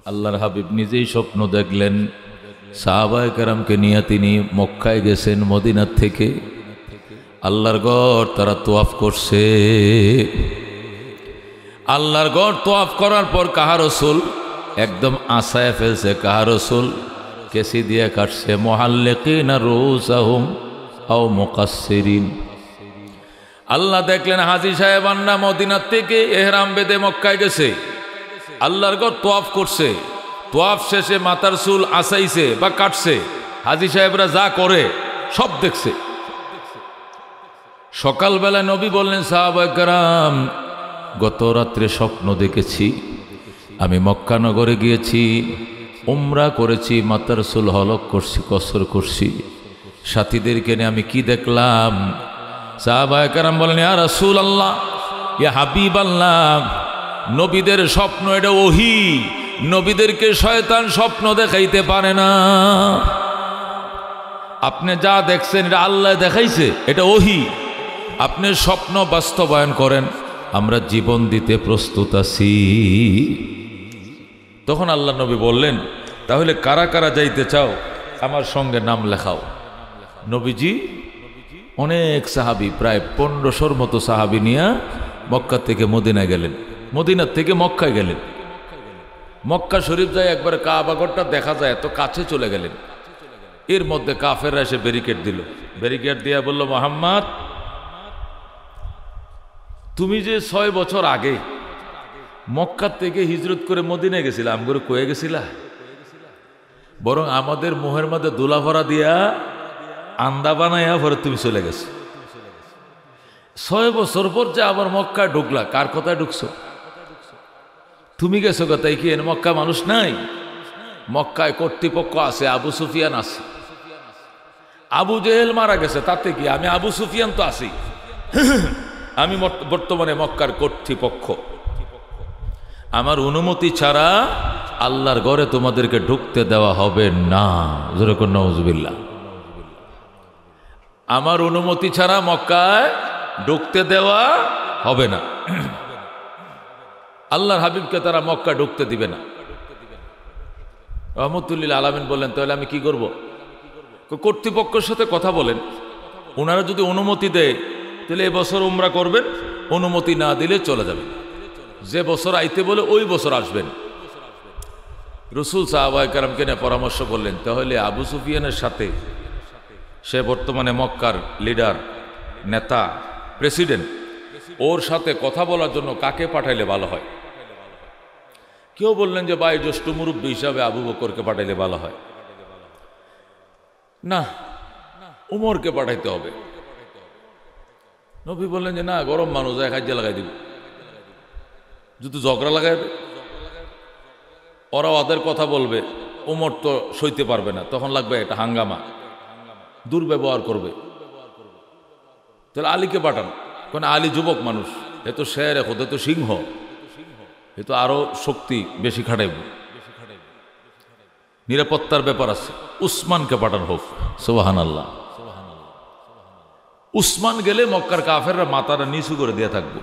আল্লাহর হাবিব নিজেই স্বপ্ন দেখলেন সাহাবায়ে কেরামকে নিয়ে তিনি মক্কায় গেছেন মদিনার থেকে। আল্লাহর ঘর তারা তোয়াফ করছে। আল্লাহর ঘর তোয়াফ করার পর কাহা রসুল একদম আসায় ফেলছে, কাহা রসুল কেসি দিয়ে কাটছে, মুহাল্লিকিনা রুউসাহুম আও মুকাসসিরিন। আল্লাহ দেখলেন হাজী সাহেবান্না মদিনার থেকে এহরাম বেঁধে মক্কায় গেছে, আল্লাহর ঘর তোয়াফ করছে, তোয়াফ শেষে মাথার চুল আসাইছে বা কাটছে। হাজী সাহেবরা যা করে সব দেখছে। সকালবেলা নবী বললেন সাহাবায়ে কেরাম, গত রাত্রে স্বপ্ন দেখেছি আমি মক্কা নগরে গিয়েছি, উমরা করেছি, মাথার চুল হলক করছি, কসর করছি, সাথীদেরকে নিয়ে আমি কি দেখলাম? সাহাবায়ে কেরাম বলেন, ইয়া রাসূলুল্লাহ, ইয়া হাবিবাল্লাহ, নবীদের স্বপ্ন এটা ওহী, নবীদেরকে শয়তান স্বপ্ন দেখাইতে পারে না। আপনি যা দেখছেন এটা আল্লাহ দেখাইছে, এটা ওহী। আপনি স্বপ্ন বাস্তবায়ন করেন, আমরা জীবন দিতে প্রস্তুত আছি। তখন আল্লাহ নবী বললেন, তাহলে কারা কারা যাইতে চাও আমার সঙ্গে নাম লেখাও। নবীজি অনেক সাহাবী, প্রায় 1500 মতো সাহাবী নিয়ে মক্কা থেকে মদিনায় গেলেন, মদিনার থেকে মক্কায় গেলেন। মক্কা শরীফ যায় একবার কাবা ঘরটা দেখা যায়, এত কাছে চলে গেলেন। এর মধ্যে কাফেররা এসে ব্যারিকেড দিল, ব্যারিকেড দিয়া বলল, মুহাম্মদ, তুমি যে 6 বছর আগে মক্কা থেকে হিজরত করে মদিনায় গেছিলা, আমগুলো কয়ে গেছিলা, বরং আমাদের মোহের মধ্যে দুলা ভরা দিয়া আন্দা বানাইয়া ভরে তুমি চলে গেছো। 6 বছর পর যে আবার মক্কায় ঢুকলা, কার কথায় ঢুকছো? তুমি গেছো কথাই কি এর মক্কা মানুষ নাই? মক্কায় কর্তৃপক্ষ আছে, আবু সুফিয়ান আছে। আবু জেহেল মারা গেছে, তাতে কি? আমি আবু সুফিয়ান তো আছি, আমি বর্তমানে মক্কার কর্তৃপক্ষ। আমার অনুমতি ছাড়া আল্লাহর ঘরে তোমাদেরকে ঢুকতে দেওয়া হবে না। যেরকম নাউজুবিল্লাহ, আমার অনুমতি ছাড়া মক্কায় ঢুকতে দেওয়া হবে না। আল্লাহর হাবিবকে তারা মক্কা ঢুকতে দিবে না। রহমতুল্লিল আলামিন বললেন, তাহলে আমি কি করব? কর্তৃপক্ষের সাথে কথা বলেন, ওনারা যদি অনুমতি দেয় তাহলে এবছর উমরা করবেন, অনুমতি না দিলে চলে যাবেন। যে বছর আইতে বলে ওই বছর আসবেন। রাসূল সাহাবায়ে কেরামকে নিয়ে পরামর্শ করলেন, তাহলে আবু সুফিয়ানের সাথে, সে বর্তমানে মক্কার লিডার, নেতা, প্রেসিডেন্ট, ওর সাথে কথা বলার জন্য কাকে পাঠাইলে ভালো হয়? কেউ বললেন যে ভাই জ্যেষ্ঠ মুরব্বী হিসাবে আবু বকরকে পাঠাইলে ভালো হয়। না, উমরকে পাঠাইতে হবে। নবী বললেন যে না, গরম মানুষ, এক হাজ্জা লাগাই দিব, যদি ঝগড়া লাগাইবে ওরা ওদের কথা বলবে, উমর তো সইতে পারবে না, তখন লাগবে একটা হাঙ্গামা, দুর্ব্যবহার করবে। তাহলে আলীকে পাঠান, কারণ আলী যুবক মানুষ, এ তো শের, এখন এ তো সিংহ, এ তো আরো শক্তি বেশি খাটাইব, নিরাপত্তার ব্যাপার আছে। উসমানকে পাঠান হোক। সুবহানাল্লাহ। উসমান গেলে মক্কার কাফেররা মাথাটা নিচু করে দিয়ে থাকবো,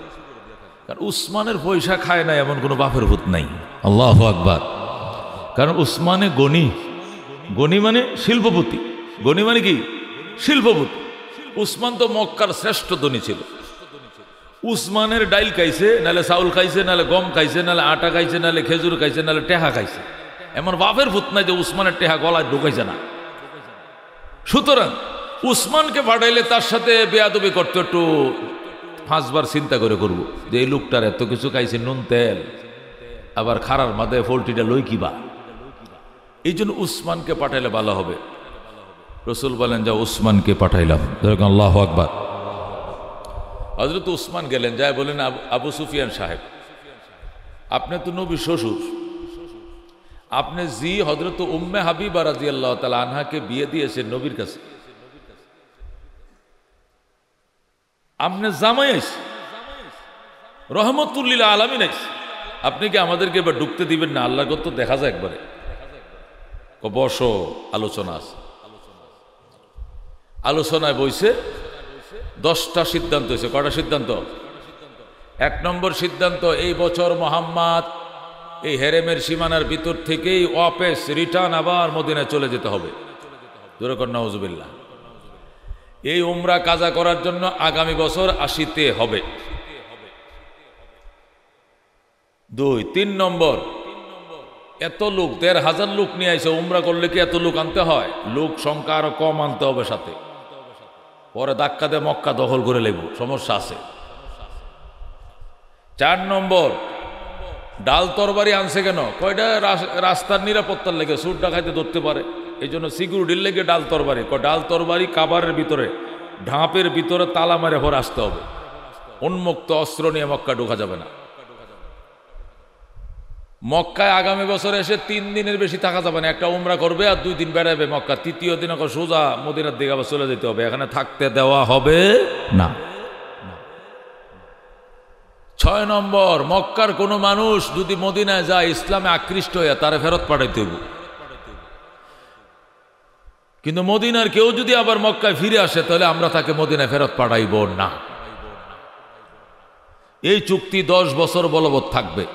কারণ উসমানের পয়সা খায় না এমন কোনো বাপের ভূত নাই। আল্লাহু আকবার। কারণ উসমানে গণি, গণি মানে শিল্পপতি, গণি মানে কি? শিল্পপতি। উসমান তো মক্কার শ্রেষ্ঠ ধনী ছিল। উসমানের ডাইল খাইছে, নাহলে চাউল খাইছে, নাহলে গম খাইছে, নাহলে আটা খাইছে, নাহলে খেজুর খাইছে, নাহলে টেহা খাইছে। এমন বাপের ভূত নাই যে উসমানের টেহা গলায় ঢুকাইছে না। সুতরাং উসমানকে পাঠাইলে তার সাথে বেয়াদবি করতে একটু 5 বার চিন্তা করে করবো যে এই লোকটার এত কিছু খাইছে, নুন তেল, আবার খারার মাথায় পোল্ট্রিটা লই কিবা। এই জন্য উসমানকে পাঠাইলে ভালো হবে। রসুল বলেন, যা উসমানকে পাঠাইলাম। আল্লাহু আকবার। হযরত উসমান গেলেন, যায় বলেন, আবু সুফিয়ান সাহেব, আপনি তো নবী শ্বশুর, আপনি জি হযরত উম্মে হাবিবা রাদিয়াল্লাহু তাআলা আনহাকে বিয়ে দিয়েছেন নবীর কাছে, আপনি জামাই আইছে, রহমতুল্লিল আলামিন আইছে, আপনি কি আমাদেরকে এবার ঢুকতে দিবেন না? আল্লাহর ঘর তো দেখা যায় একবারে। বসো, আলোচনা আছে। আলোচনায় বইছে, 10টা সিদ্ধান্ত হয়েছে। কয়টা সিদ্ধান্ত? 1 নম্বর সিদ্ধান্ত, এই বছর মুহাম্মদ এই হেরেমের সীমানার ভিতর থেকেই ওয়াপেস রিটার্ন আবার মদিনায় চলে যেতে হবে। জোরে কর নাউজুবিল্লাহ। এই উমরা কাজা করার জন্য আগামী বছর আসিতে হবে। 2 3 নম্বর, এত লোক ১,৫০০ লোক নিয়ে আইছে, উমরা করলে কি এত লোক আনতে হয়? লোক সংখ্যা আরো কম আনতে হবে সাথে, পরে ধাক্কা দিয়ে মক্কা দখল করে লেব, সমস্যা আছে। 4 নম্বর, ডাল তরবারি আনছে কেন? কয়টা রাস্তার নিরাপত্তার লেগে, সুর ডাকাইতে ধরতে পারে, এই জন্য সিকিউরিটির লেগে ডাল তরবারি। ডাল তরবারি কাবারের ভিতরে ঢাপের ভিতরে তালা মারে ভরে আসতে হবে, উন্মুক্ত অস্ত্র নিয়ে মক্কা ঢোকা যাবে না। মক্কায় আগামী বছর এসে 3 দিনের বেশি থাকা যাবে না। একটা উমরা করবে আর 2 দিন বেড়াবে মক্কা, 3য় দিন সোজা মদিনার দিকে আবার চলে যেতে হবে, এখানে থাকতে দেওয়া হবে না। 6 নম্বর, মক্কার কোনো মানুষ যদি মদিনায় যায় ইসলামে আকৃষ্ট হয়ে তারে ফেরত পাঠাইতে হবে। কিন্তু মদিনার কেউ যদি আবার মক্কায় ফিরে আসে তাহলে আমরা তাকে মদিনায় ফেরত পাঠাইব না। এই চুক্তি 10 বছর বলবৎ থাকবে।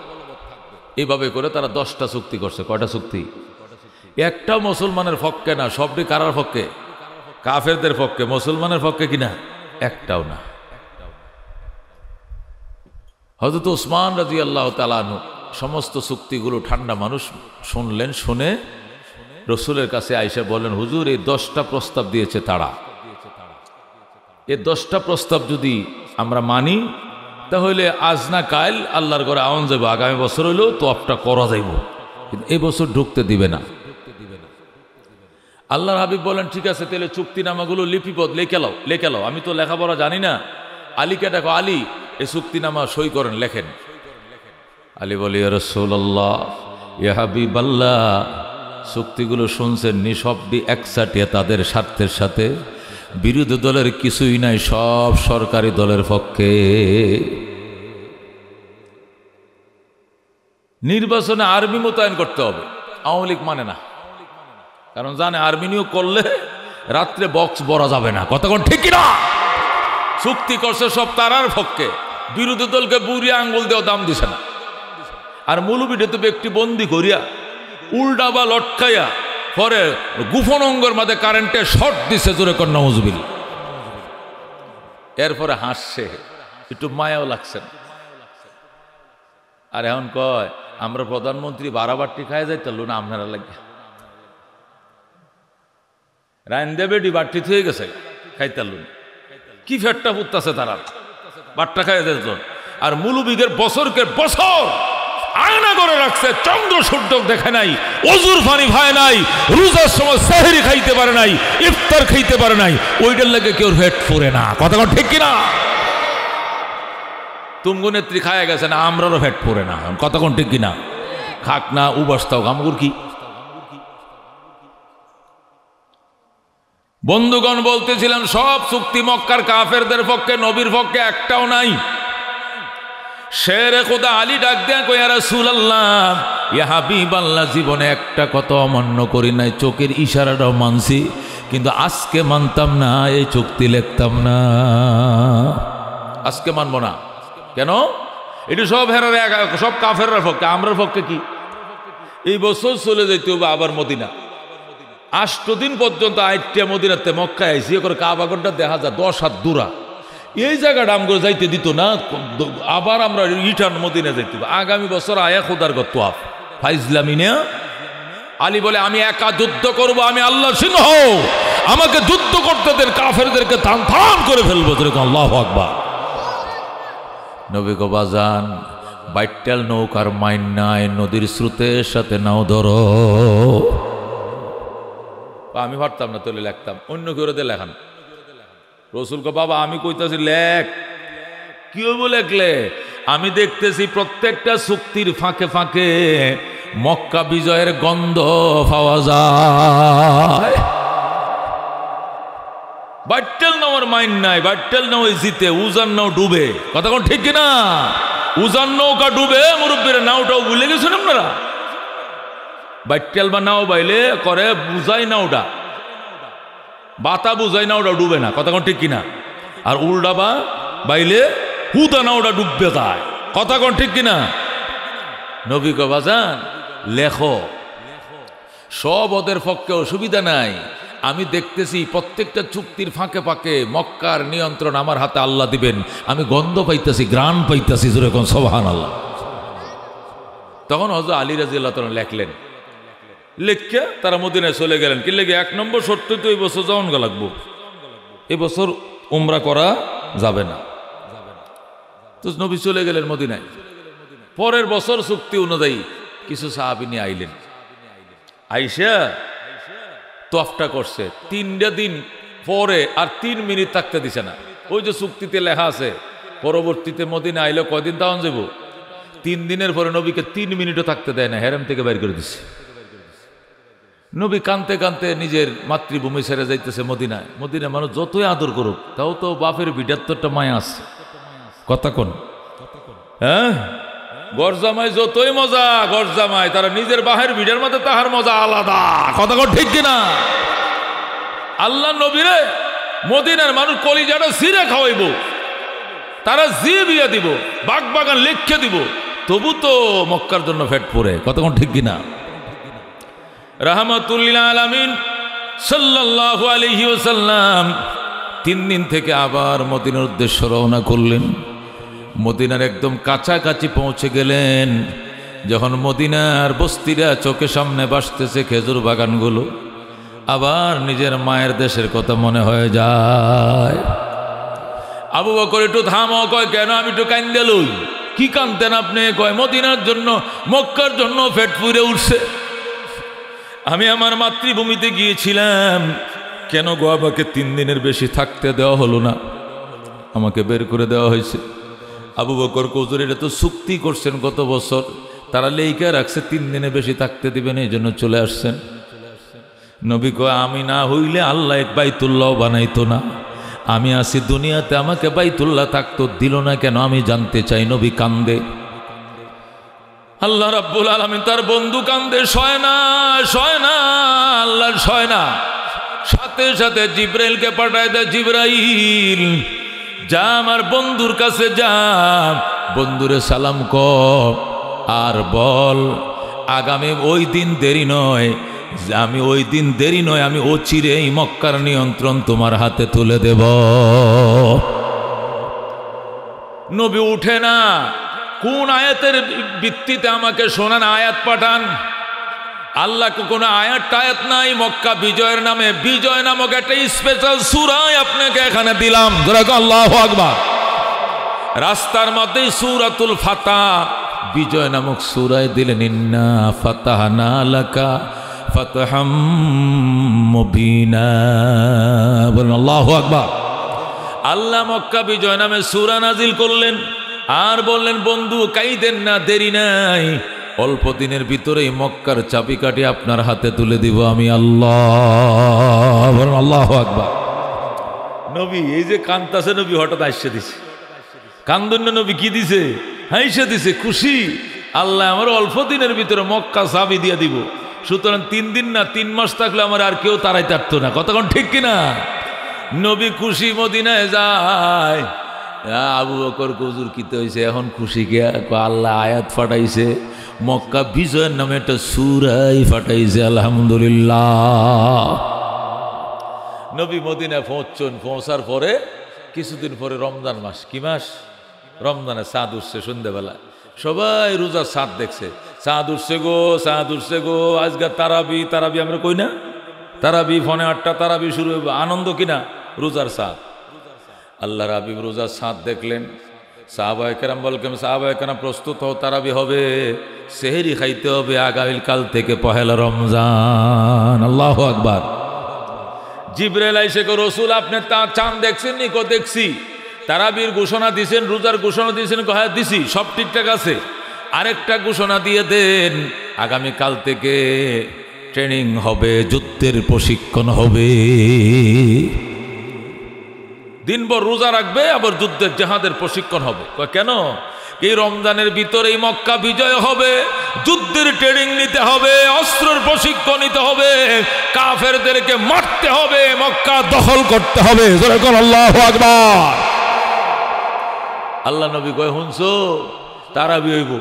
এইভাবে করে তারা 10টা চুক্তি করছে। কয়টা চুক্তি? একটা মুসলমানের পক্ষে না, সবটি কারার পক্ষে? কাফেরদের পক্ষে। মুসলমানের পক্ষে কিনা? একটাও না। হযরত ওসমান রাদিয়াল্লাহু তাআলা আনহু সমস্ত চুক্তিগুলো ঠান্ডা মানুষ শুনলেন, শুনে রসুলের কাছে আইসা বলেন, হুজুর এই 10টা প্রস্তাব দিয়েছে তারা, এই 10টা প্রস্তাব যদি আমরা মানি তাহলে আজ না কাল আল্লাহর ঘরে আওয়ান যাইব, আগামী বছর হইলেও তো আপটা করা যাইব, কিন্তু এই বছর ঢুকতে দিবে না। আল্লাহর হাবিব বলেন, ঠিক আছে, তাহলে চুক্তিনামাগুলো লিপিবদ্ধ লেখে লাও। আমি তো লেখাপড়া জানি না, আলীকে ডাকো, আলী এই চুক্তিনামা সই করেন, লেখেন। আলী বলি, ইয়া রাসূলুল্লাহ, ইয়া হাবিবাল্লাহ, চুক্তিগুলো শুনছেন, নিঃশব্দে একসাথে তাদের স্বার্থের সাথে, বিরোধী দলের কিছুই নাই, সব সরকারি দলের পক্ষে। নির্বাচনে আর্মি মোতায়েন করতে হবে, আওয়ামী লীগ মানে না, কারণ জানে আর্মি নিয়োগ করলে রাত্রে বক্স ভরা যাবে না। কতক্ষণ ঠিক না? চুক্তি করছে সব তারার পক্ষে, বিরোধী দলকে বুড়িয়ে আঙ্গুল দেওয়া দাম দিছে না। আর মৌলবীটা তো ব্যক্তি বন্দি করিয়া উল্টা বা লটকাইয়া পরে গুফন অঙ্গের মাঝে কারেন্টে শর্ট দিছে, জোরে কর নাউজুবিল্লাহ। এরপরে হাসছে, একটু মায়াও লাগছে না। আর এখন কয় আমরা প্রধানমন্ত্রী বাড়াবাড়ি খাই যাইতাল না, আপনারা লাগে রাইন দেবেডি বাড়তি হয়ে গেছে, খাইতাল কি ফেটটা ফুটতেছে তারা, বাট্টা খাই যেত। আর মুলুবিগের বছরকে বছর আয়না করে রাখছে, চন্দ্র সূর্য দেখে নাই, অজুর পানি খায় নাই, রোজার সময় সেহরি খাইতে পারে নাই, ইফতার খাইতে পারে নাই, ওইটার লাগে কেউ পেট ফুরে না। কথা ঠিক কিনা? তুমগো নেত্রী খায় গেছে না, আমরারও পেট ফুরে না। কথা ঠিক কিনা? খাক না, উবাস্তাও গামগুর কি। বন্ধুগণ, বলতেছিলাম সব চুক্তি মক্কার কাফেরদের পক্ষে, নবীর পক্ষে একটাও নাই। শেরে খোদা আলী ডাক দেয়া কই, ইয়া রাসূলুল্লাহ, ইয়া হাবিবাল্লাহ, জীবনে একটা কথা অমান্য করি নাই, চোখের ইশারাটাও মানছি, কিন্তু আজকে মানতাম না, এই চুক্তি লিখতাম না, আজকে মানবো না। কেন? এটি সব হেরারে, সব কাফেররার পক্ষে, আমরার পক্ষে কি? এই বছর চলে যেতে হবে আবার মদিনা। 8 দিন পর্যন্ত আইটিয়া মদিনাতে মক্কায় আইসি করে কাবাগরটা দেখা যায় 10 হাত দূরা। এই জায়গাটা আমগো যাইতে দিত না, আবার আমরা রিটার্ন মদিনা যাইতে হবে। আগামী বছর আয়া খোদার গত আপ ফাইজলামি না। আলী বলে, আমি একা যুদ্ধ করব, আমি আল্লাহর সিংহ, আমাকে যুদ্ধ করতে দেন, কাফেরদেরকে থান থান করে ফেলবো। আল্লাহু আকবার। নবী গো বাজান, বাইটাল নৌকার মাইন নাই, নদীর স্রোতের সাথে নাও ধরো। আমি পারতাম না, তোলে লেখতাম, অন্য কেউ লেখান। রসুল কো, বাবা আমি কইতাছি লেখ। কি লেখলে? আমি দেখতেছি প্রত্যেকটা চুক্তির ফাঁকে ফাঁকে মক্কা বিজয়ের গন্ধ পাওয়া যায়। বাইটাল নাওয়ার মাইন নাই, বাইটাল নাও জিতে, উজান নাও ডুবে। কথা কোন ঠিক কিনা? উজান নৌকা ডুবে, মুরব্বীরা নাওটাও ভুলে গেছেন আপনারা। বাইটাল বা নাও বাইলে করে বুঝাই নাওটা, বাতা বুঝাই নাওটা ডুবে না। কথা কোন ঠিক কিনা? আর উল্টা বা বাইলে হুদা নাওটা ডুববে যায়। কথা কোন ঠিক কিনা? নবী কয় বাজান লেখো, সব ওদের পক্ষে অসুবিধা নাই, আমি দেখতেছি প্রত্যেকটা চুক্তির ফাঁকে ফাঁকে মক্কার নিয়ন্ত্রণ আমার হাতে আল্লাহ দিবেন, আমি গন্ধ পাইতেছি, গ্রাণ পাইতেছি, যেরকম সুবহানাল্লাহ। তখন হযরত আলী রাদিয়াল্লাহু তাআলা লেখলেন, লেখা তারা মদিনায় চলে গেলেন। কি লেগে 1 নম্বর শর্ত তো এই বছর যাওয়ান লাগবো, এই বছর উমরা করা যাবে না। তো নবী চলে গেলেন মদিনায়। পরের বছর চুক্তি অনুযায়ী কিছু সাহাবী নিয়ে আইলেন, আইসা তফটা করছে। 3টা দিন পরে আর 3 মিনিট থাকতে দিছে না। ওই যে চুক্তিতে লেখা আছে পরবর্তীতে মদিনা আইলে কয়দিন তাওন যাব, 3 দিনের পরে নবীকে 3 মিনিটও থাকতে দেয় না, হেরেম থেকে বাইর করে দিচ্ছে। নবী কানতে কানতে নিজের মাতৃভূমি ছেড়ে যাইতেছে মদিনায়। মদিনায় মানুষ যতই আদর করুক তাও তো বাপের বিডার তো একটা মায়া আছে, কথা কোন? হ্যাঁ, গরজামাই যতই মজা, গরজামাই তারা নিজের বাহের বিডার মধ্যে তাহার মজা আলাদা, কথা কোন ঠিক কিনা? আল্লাহ নবীরে মদিনার মানুষ কলিজাটা সিরে খাওয়াইব, তারা জি বিয়া দিব, বাগ বাগান লিখে দিব, তবু তো মক্কার জন্য ফেট পড়ে, কথা কোন ঠিক কিনা? রাহমাতুল লিল আলামিন সাল্লাল্লাহু আলাইহি ওয়াসাল্লাম 3 দিন থেকে আবার মদিনার উদ্দেশ্যে রওনা করলেন। মদিনার একদম কাছাকাছি পৌঁছে গেলেন। যখন মদিনার বস্তিরা চোখের সামনে ভাসতেছে খেজুর বাগানগুলো, আবার নিজের মায়ের দেশের কথা মনে হয়ে যায়। আবু বকর একটু থামো, কয় কেন? আমি একটু কান্দে লই। কি কানতেন আপনি? কয় মদিনার জন্য, মক্কার জন্য পেট ফুরে উঠছে। আমি আমার মাতৃভূমিতে গিয়েছিলাম, কেন গো আমাকে 3 দিনের বেশি থাকতে দেওয়া হলো না, আমাকে বের করে দেওয়া হয়েছে। আবু বকর হুজুর এটা তো চুক্তি করছেন গত বছর, তারা লেখা রাখছে 3 দিনের বেশি থাকতে দিবেন, এই জন্য চলে আসছেন। নবী কয় আমি না হইলে আল্লাহ এক বাইতুল্লাহ বানাইতো না, আমি আছি দুনিয়াতে, আমাকে বাইতুল্লাহ থাকতো, দিল না কেন আমি জানতে চাই। নবী কান্দে, আল্লাহ রাব্বুল আলামিন তার বন্ধু কান্দে, সয় না, সয় না, আল্লাহর সয় না। সাথে সাথে জিব্রাইলকে পাঠায় দেয়, জিব্রাইল যা আমার বন্ধুর কাছে যা, বন্ধুরে সালাম কর আর বল আগামী ওই দিন দেরি নয়, আমি ওই দিন দেরি নয়, আমি অচিরেই মক্কার নিয়ন্ত্রণ তোমার হাতে তুলে দেব। নবী উঠে না, কোন আয়াতের ভিত্তিতে আমাকে শোনান, আয়াত পাঠান। আল্লাহকে কোনো আয়াত টায়াত নাই, মক্কা বিজয়ের নামে বিজয় নামক একটা স্পেশাল সূরাই আপনাকে এখানে দিলাম, আল্লাহু আকবার। রাস্তার মধ্যেই সূরাতুল ফাতাহ বিজয় নামক সূরায় দিলেন, ইন্না ফাতাহনা লাকা ফাতহাম মুবিনা, বলেন আল্লাহু আকবার। আল্লাহ মক্কা বিজয় নামে সূরা নাজিল করলেন আর বললেন, বন্ধু কাইদেন না, দেরি নাই, অল্প দিনের ভিতরেই মক্কার চাবিকাঠি আপনার হাতে তুলে দিব আমি আল্লাহ, বলেন আল্লাহু আকবার। নবী এই যে কান্তাছে, নবী হঠাৎ হাসছে দিছে, কান্দন্য নবী কি দিছে? হাসছে দিছে, খুশি। আল্লাহ আমার অল্প দিনের ভিতরে মক্কা চাবি দিয়ে দিব, সুতরাং 3 দিন না 3 মাস থাকলে আমার আর কেউ তাড়াইতে পারতো না, কতক্ষণ ঠিক কিনা? নবী খুশি, মদিনায় যায়। আবু বকর হুজুর কিতে হয়েছে এখন খুশি কে? আল্লাহ আয়াত ফাটাইছে, মক্কা বিজয়ের নামে একটা সূরাই ফাটাইছে, আলহামদুলিল্লাহ। নবী মদিনায় পৌঁছছেন, পৌঁছার পরে কিছুদিন পরে রমজান মাস, কি মাস? রমজানে চাঁদ উঠছে সন্ধ্যেবেলা, সবাই রোজার চাঁদ দেখছে, চাঁদ উঠছে গো, চাঁদ উঠছে গো, আজকে তারাবি, তারাবি আমরা কই না, তারাবি ফোনে 8টা তারাবি শুরু হইব, আনন্দ কিনা? রোজার চাঁদ। আল্লাহর হাবিব রোজার চাঁদ দেখলেন, সাহাবায়ে কেরাম বললেন, সাহাবায়ে কেরাম প্রস্তুত হও, তারাবি হবে, সেহরি খাইতে হবে আগামীকাল থেকে পহেলা রমজান, আল্লাহু আকবার। জিবরাইল আইসে কো, রাসূল আপনি চাঁদ দেখছেন নি? কো দেখছি। তারাবির ঘোষণা দিয়েছেন, রোজার ঘোষণা দিয়েছেন? কো হ্যাঁ দিছি, সব ঠিকঠাক আছে। আরেকটা ঘোষণা দিয়ে দেন, আগামীকাল থেকে ট্রেনিং হবে, যুদ্ধের প্রশিক্ষণ হবে, দিনভর রোজা রাখবে, আবার যুদ্ধের জেহাদের প্রশিক্ষণ হবে। কেন? এই রমজানের ভিতরেই মক্কা বিজয় হবে, যুদ্ধের ট্রেনিং নিতে হবে, অস্ত্রের প্রশিক্ষণ নিতে হবে, কাফেরদেরকে মারতে হবে, মক্কা দখল করতে হবে, আল্লাহু আকবার। আল্লাহ নবী কয়, শুনছো তারাবি হইব,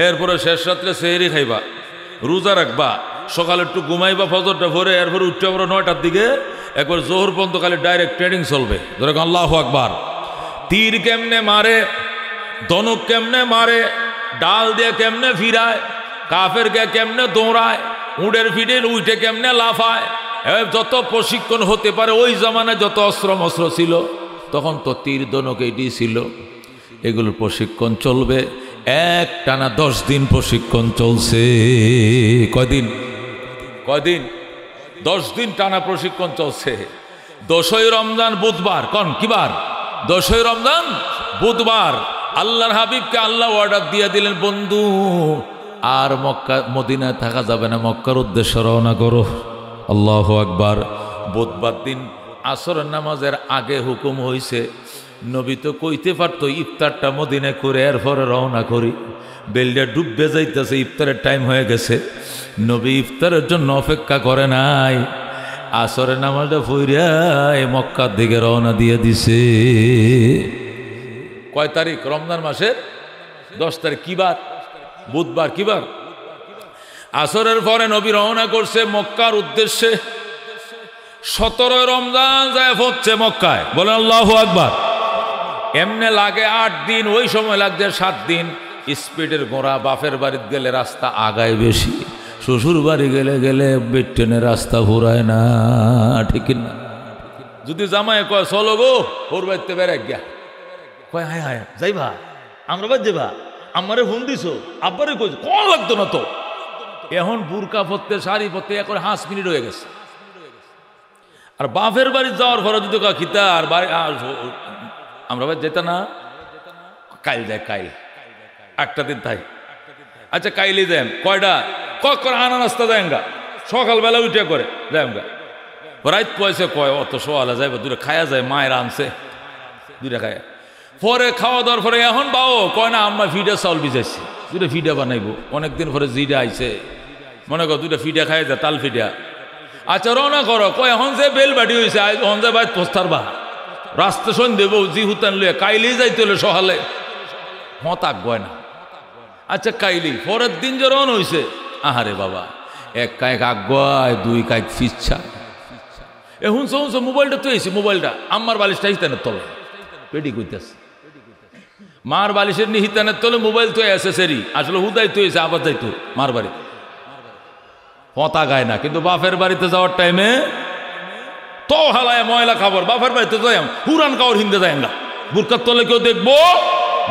এরপরে শেষ রাত্রে সেহরি খাইবা, রোজা রাখবা, সকালে একটু ঘুমাইবা, ফজরটা ভরে, এরপরে উঠতে পারো 9টার দিকে, একবার জোহর পর্যন্ত খালি ডাইরেক্ট ট্রেনিং চলবে। যেরকম আল্লাহু আকবার। তীর কেমনে মারে, ধনুক কেমনে মারে, ডাল দিয়ে কেমনে ফিরায়, কাফেরকে কেমনে দৌড়ায়, উডের ফিডের উইটে কেমনে লাফায়, যত প্রশিক্ষণ হতে পারে। ওই জামানায় যত অস্ত্র মস্ত্র ছিল তখন তো তীর ধনুক এটি ছিল, এগুলোর প্রশিক্ষণ চলবে। টানা 10 দিন প্রশিক্ষণ চলছে। কয়দিন? 10 দিন টানা প্রশিক্ষণ চলছে। 10ই রমজান বুধবার, কোন কিবার? 10ই রমজান বুধবার আল্লাহর হাবিবকে আল্লাহ অর্ডার দিয়ে দিলেন, বন্ধু আর মক্কা মদিনায় থাকা যাবে না, মক্কার উদ্দেশ্যে রওনা করো। আল্লাহু আকবার। বুধবার দিন আসরের নামাজের আগে হুকুম হয়েছে। নবী তো কইতে পারতো ইফতারটা মদিনায় করে এরপরে রওনা করি, বেলটা ডুববে যাইতেছে, ইফতারের টাইম হয়ে গেছে। নবী ইফতারের জন্য অপেক্ষা করে নাই, আসরের নামাজটা ফইরায় মক্কার দিকে রওনা দিয়ে দিছে। কয় তারিখ? রমজান মাসের 10 তারিখ। কিবার? বুধবার। কিবার? আসরের পরে নবী রওনা করছে মক্কার উদ্দেশ্যে। 17 রমজান যায় হচ্ছে মক্কায়। বলেন আল্লাহু আকবার। এমনে লাগে 8 দিন, ওই সময় লাগছে 7 দিন। স্পিডের ঘোড়া। বাপের বাড়িতে গেলে রাস্তা আগায় বেশি, শ্বশুর বাড়ি গেলে বেট্টেনের রাস্তা ঘুরায় না, ঠিক না? যদি জামাই কয় চলো গো ওর বাড়িতে বেড়ে গিয়া, কয় হায় হায় যাইবা, আমরা বাদ যাবা, আমারে ফোন দিছো, আব্বারে কইছো, কোন লাগতো না তো। এখন বুরকা পরতে, শাড়ি পরতে এখন 5 মিনিট হয়ে গেছে। আর বাপের বাড়ি যাওয়ার পরে যদি খিতা আর বাড়ি আমরা বাদ যেত না, কাইল যায়, কাইল 8টা দিন তাই। আচ্ছা কাইলে যাই কয়টা? করে আনা নাস্তা যায়গা, সকালবেলা উঠে করে যায়গা, রাত পয়সা কয় অত সোয়ালা যাইবা, দুটা খায়া যায়, মায়ের আনছে দুইটা খায়া। পরে খাওয়া দাওয়ার পরে এখন বাও কয় না আম্মা ফিডা চাউল ভিজাইছি, দুটা ফিডা বানাইবো। অনেকদিন পরে জিডা আইছে, মনে কর দুটা ফিডা খাই যায়, তাল ফিডা। আচ্ছা রওনা করো, কয় এখন যে বেল বাড়ি হয়েছে, এখন যে বাইর পোস্তার বা রাস্তা শোন দেবো, জি হুতান লইয়া কাইলেই যাইতে হলে সকালে হতাক গয় না। আচ্ছা কাইলি পরের দিন যে রওনা হয়েছে, আহারে বাবা, 1 কায়েক আগুয়ায়, 2 কায়েক ফিচ্ছা। এখন শুনছো মোবাইলটা তো এসে, মোবাইলটা আম্মার বালিশটা হিতানের তলে পেটি কইতেছে, মার বালিশের নি হিতানের তলে মোবাইল তো এসেসেরি, আসলে হুদাই তো এসে আবার যাইতো মার বাড়ি, হতা গায় না। কিন্তু বাপের বাড়িতে যাওয়ার টাইমে তো হালায় ময়লা খাবার, বাপের বাড়িতে যাই হুরান কাওয়ার হিন্দে যায় না, বুরকার তলে কেউ দেখবো,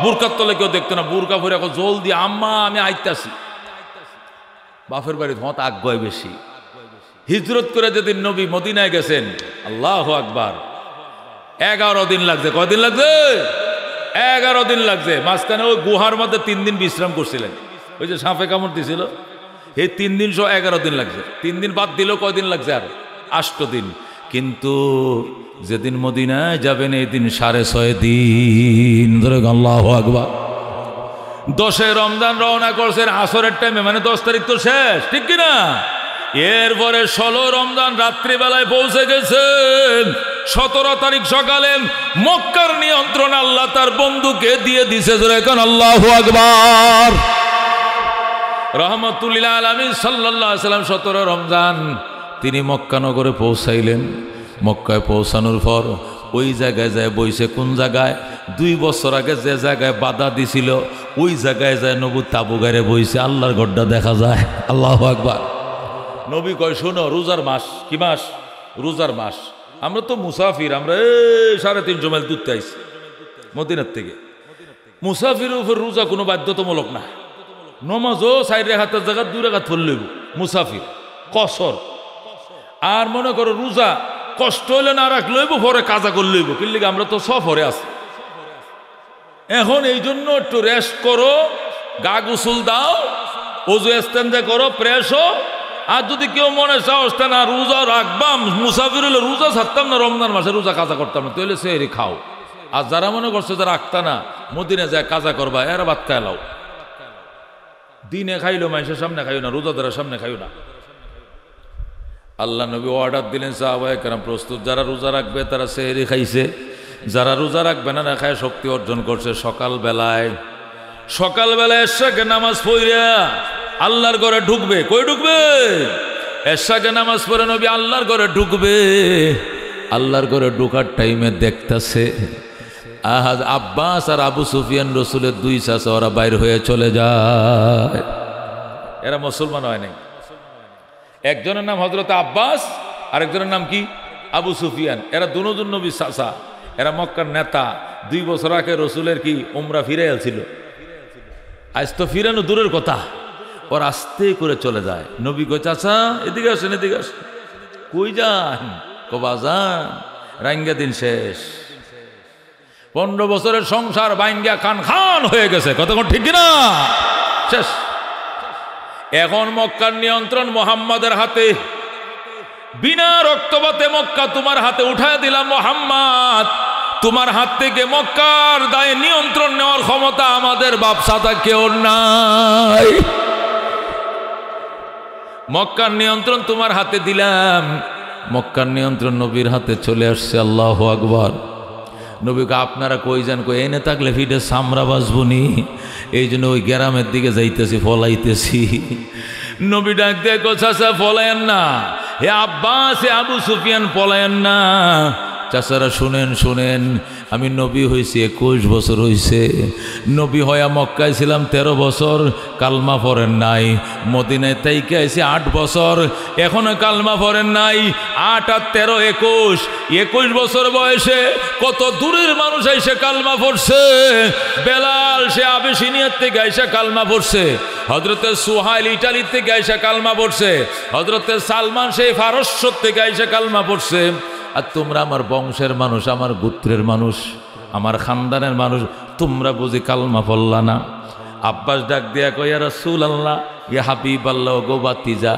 বুরকার তলে কেউ দেখতো না, বুরকা ভরে জল দিয়ে আম্মা আমি আইতাছি। বাপের বাড়ির হত আগ্রহ বেশি। হিজরত করে যেদিন নবী মদিনায় গেছেন, আল্লাহু আকবার, 11 দিন লাগছে। কয়দিন লাগছে? 11 দিন লাগছে। মাঝখানে ওই গুহার মধ্যে 3 দিন বিশ্রাম করছিলেন, ওই যে সাপে কামড় দিছিল, এই 3 দিন সহ 11 দিন লাগছে। 3 দিন বাদ দিলেও কয়দিন লাগছে? আর 8 দিন। কিন্তু যেদিন মদিনায় যাবেন এই দিন 6.5 দিন ধরে। আল্লাহু আকবার। 10 রমজান রওনা করছেন আসরের টাইমে, মানে 10 তারিখ তো শেষ, ঠিক কিনা? এরপরে 16 রমজান রাত্রিবেলায় পৌঁছে গেছেন। 17 তারিখ সকালে মক্কার নিয়ন্ত্রণ আল্লাহ তার বন্ধুকে দিয়ে দিছে। এখন আল্লাহু আকবার। রহমতুল্লিল আলামিন সাল্লাল্লাহু আলাইহি সাল্লাম 17 রমজান তিনি মক্কা নগরে পৌঁছাইলেন। মক্কায় পৌঁছানোর পর ওই জায়গায় যায় বইছে। কোন জায়গায়? 2 বছর আগে যে জায়গায় বাধা দিছিল ওই জায়গায় যায় নবী তাবু গাড়ে বইছে, আল্লাহর গড্ডা দেখা যায়। আল্লাহু আকবার। নবী কয় শোনো, রোজার মাস। কি মাস? রোজার মাস। আমরা তো মুসাফির, আমরা 350 মাইল দূরতে আইছি মদিনার থেকে। মুসাফিরের উপর রোজা কোনো বাধ্যতামূলক না। নমাজও 4 রাকাতের জায়গা 2 রাকাত পড়লে মুসাফির কসর। আর মনে করো রোজা কষ্ট হইলে না রাখলেইব, পরে কাজা করলেইব, কিন্তু আমরা তো সফরে আছি। এখন এই জন্য একটু রেস্ট করো, গা গোসল দাও, ওযু ইস্তেঞ্জা করো, ফ্রেশ হও। আর যদি কেউ মনে সাহস না রোজা রাখবাম, মুসাফির হলে রোজা ছাড়তাম না, রমজান মাসে রোজা কাজা করতাম না, তাহলে সেহরি খাও। আর যারা মনে করছে যে রাখতা না, মদিনা যায় কাজা করবা, এরা ভাত খাইলাও। দিনে খাইলো মানুষের সামনে খাইও না, রোজাদারের সামনে খাইও না। আল্লাহ নবী অর্ডার দিলেন, সাহাবায়ে কেরাম প্রস্তুত। যারা রোজা রাখবে তারা সেহরি খাইছে, যারা রোজা রাখবে না, না খায় শক্তি অর্জন করছে। সকালবেলায় সকালবেলা এশাকে নামাজ পড়িয়া আল্লাহর ঘরে ঢুকবে। কই ঢুকবে? এশাকে নামাজ পড়ে নবী আল্লাহর ঘরে ঢুকবে। আল্লাহর ঘরে ঢুকার টাইমে দেখতেছে আব্বাস আর আবু সুফিয়ান রসুলের দুই চাচা ওরা বাইর হয়ে চলে যায়। এরা মুসলমান হয় নাই। একজনের নাম হযরত আব্বাস, আরেকজনের নাম কি? আবু সুফিয়ান। এরা দুজন নবীর চাচা, এরা মক্কার নেতা। 2 বছর আগে রসুলের কি উমরা ফিরে এলছিল। আজ তো ফিরানো দূরের কথা, ওর আস্তে করে চলে যায়। নবী কয় চাচা এদিকে আসেন, এদিকে আসেন। কই যান? কবা যান, রাঙ্গা দিন শেষ। 15 বছরের সংসার বাইঙ্গা খান খান হয়ে গেছে। কতক্ষণ ঠিক কিনা? শেষ। এখন মক্কার নিয়ন্ত্রণ মুহাম্মাদের হাতে। বিনা রক্তপাতে মক্কা তোমার হাতে উঠায় দিলাম মুহাম্মদ। তোমার হাত থেকে মক্কার দায়ে নিয়ন্ত্রণ নেওয়ার ক্ষমতা আমাদের বাপসাদা কেউ নাই। মক্কার নিয়ন্ত্রণ তোমার হাতে দিলাম। মক্কার নিয়ন্ত্রণ নবীর হাতে চলে আসছে। আল্লাহু আকবার। নবীকে আপনারা কই যান? কই এনে থাকলে ফিটে সামরা বাসবনি, এই জন্য ওই গ্রামের দিকে যাইতেছি, ফলাইতেছি। নবী ডাক দিয়ে চাচা ফলায়েন না, হে আব্বাস হে আবু সুফিয়ান পলায়েন না। চাচারা শুনেন শুনেন, আমি নবী হয়েছি 21 বছর হয়েছে। নবী হইয়া মক্কায় ছিলাম 13 বছর, কালমা পড়েন নাই। মদিনায় তাইকে আইছি 8 বছর, এখনো কালমা পড়েন নাই। 8 আর 13 21 বছর বয়সে কত দূরের মানুষ আইসে কালমা পড়ছে। বেলাল সে আবেশিনিয়ার থেকে আইসা কালমা পড়ছে। হযরতে সুহাইল ইটালি থেকে আইসা কালমা পড়ছে। হযরতে সালমান সেই ফারস্য থেকে আইসা কালমা পড়ছে। আর তোমরা আমার বংশের মানুষ, আমার গোত্রের মানুষ, আমার খানদানের মানুষ, তোমরা বুঝি কালমা পড়লা না? আব্বাস ডাক দিয়া কয় ইয়া রাসূলুল্লাহ, ইয়া হাবিবাল্লাহ, গো বাতিজা,